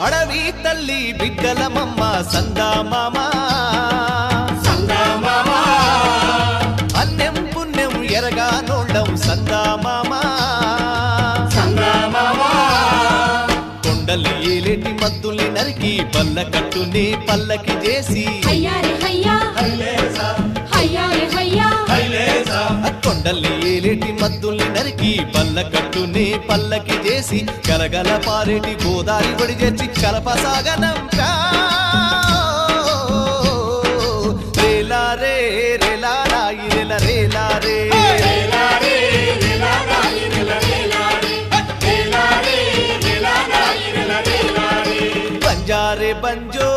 అడవి తల్లి బిడ్డలమమ్మ సందా మామా అన్నం పుణ్యం ఎరగా నోళ్ళం సందా మామా కొండలి ఏలేటి మద్దుల్ని నరికి పల్ల కట్టుని పల్లకి చేసి కొండలి ఏలేటి మద్దుల్ని నరికి పల్ల కట్టుని పల్లకి చేసి గలగల పారేటి గోదారి బడి చేర్చి కలపసాగనంపా రేలా రే రేలా రాయి రేల రేలా రే బంజారే బంజో